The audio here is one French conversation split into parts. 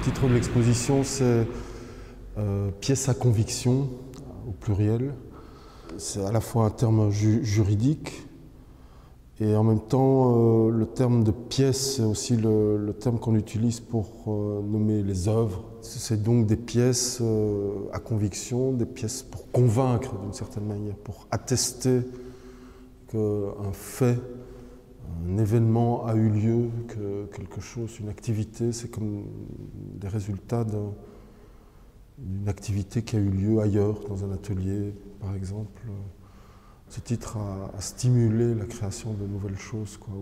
titre de l'exposition, c'est pièce à conviction, au pluriel. C'est à la fois un terme juridique et en même temps le terme de pièce, c'est aussi le terme qu'on utilise pour nommer les œuvres. C'est donc des pièces à conviction, des pièces pour convaincre d'une certaine manière, pour attester qu'un fait, un événement a eu lieu, que quelque chose, une activité, c'est comme des résultats d'une activité qui a eu lieu ailleurs, dans un atelier, par exemple. Ce titre a stimulé la création de nouvelles choses, quoi,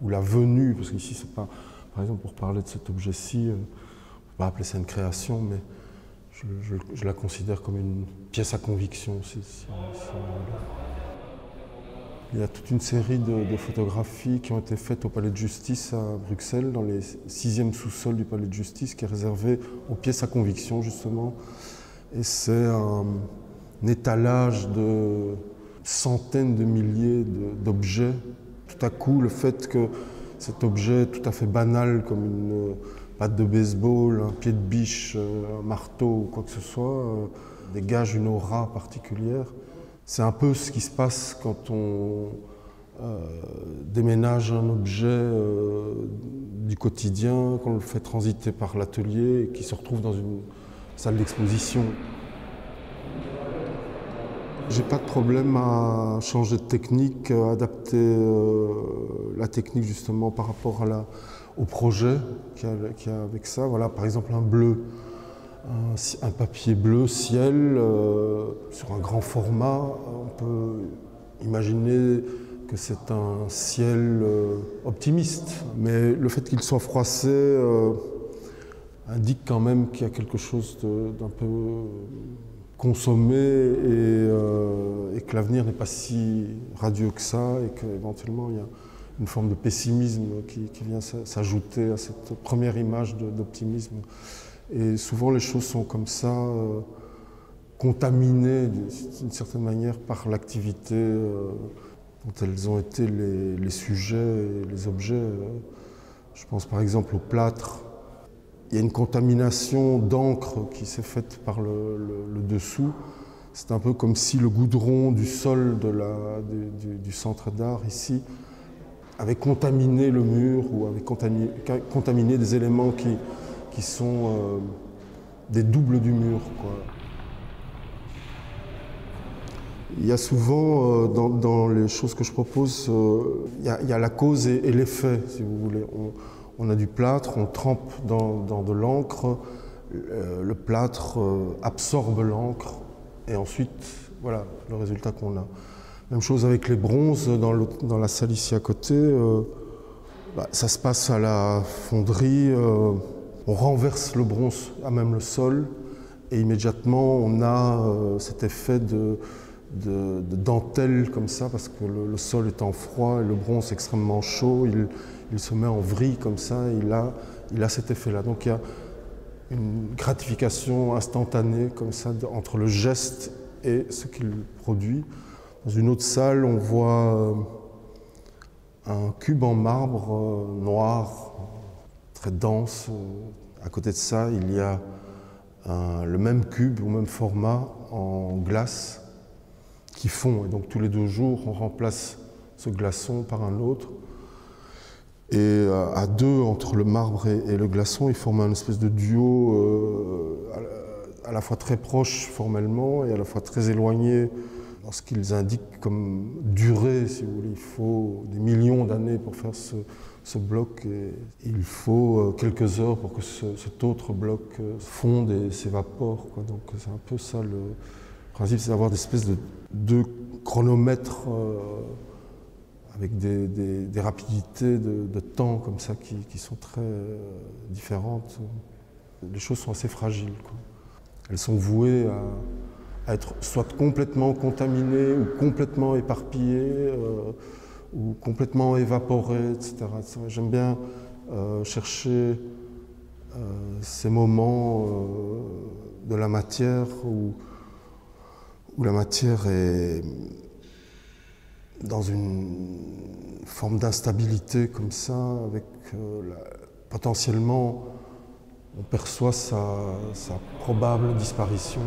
ou la venue, parce qu'ici, c'est pas, par exemple, pour parler de cet objet-ci, on ne peut pas appeler ça une création, mais je la considère comme une pièce à conviction. Il y a toute une série de photographies qui ont été faites au Palais de Justice à Bruxelles, dans les 6e sous-sols du Palais de Justice, qui est réservé aux pièces à conviction, justement. Et c'est un étalage de centaines de milliers d'objets. Tout à coup, le fait que cet objet tout à fait banal, comme une patte de baseball, un pied de biche, un marteau ou quoi que ce soit, dégage une aura particulière. C'est un peu ce qui se passe quand on déménage un objet du quotidien, qu'on le fait transiter par l'atelier et qui se retrouve dans une salle d'exposition. J'ai pas de problème à changer de technique, à adapter la technique justement par rapport au projet qu'il y a avec ça. Voilà, par exemple un bleu. Un papier bleu ciel sur un grand format, on peut imaginer que c'est un ciel optimiste, mais le fait qu'il soit froissé indique quand même qu'il y a quelque chose d'un peu consommé et que l'avenir n'est pas si radieux que ça et qu'éventuellement il y a une forme de pessimisme qui vient s'ajouter à cette première image d'optimisme. Et souvent les choses sont comme ça, contaminées d'une certaine manière par l'activité dont elles ont été les sujets et les objets. Je pense par exemple au plâtre. Il y a une contamination d'encre qui s'est faite par le dessous. C'est un peu comme si le goudron du sol du centre d'art ici avait contaminé le mur ou avait contaminé des éléments qui sont des doubles du mur, quoi. Il y a souvent, dans les choses que je propose, il y a la cause et l'effet, si vous voulez. On a du plâtre, on trempe dans de l'encre, le plâtre absorbe l'encre, et ensuite, voilà le résultat qu'on a. Même chose avec les bronzes, dans la salle ici à côté, ça se passe à la fonderie. On renverse le bronze à même le sol et immédiatement on a cet effet de dentelle comme ça parce que le sol étant froid et le bronze extrêmement chaud, il se met en vrille comme ça, il a cet effet-là. Donc il y a une gratification instantanée comme ça entre le geste et ce qu'il produit. Dans une autre salle, on voit un cube en marbre noir, très dense. À côté de ça, il y a le même cube, au même format, en glace, qui fond. Et donc tous les 2 jours, on remplace ce glaçon par un autre. Et à 2, entre le marbre et le glaçon, ils forment un espèce de duo à la fois très proche formellement et à la fois très éloigné dans ce qu'ils indiquent comme durée, si vous voulez. Il faut des millions d'années pour faire ce bloc et il faut quelques heures pour que cet autre bloc fonde et s'évapore, quoi. Donc c'est un peu ça le principe, c'est d'avoir des espèces de chronomètres avec des rapidités de temps comme ça qui sont très différentes. Les choses sont assez fragiles, quoi. Elles sont vouées à être soit complètement contaminées ou complètement éparpillées ou complètement évaporées, etc. J'aime bien chercher ces moments de la matière où la matière est dans une forme d'instabilité comme ça, avec potentiellement on perçoit sa probable disparition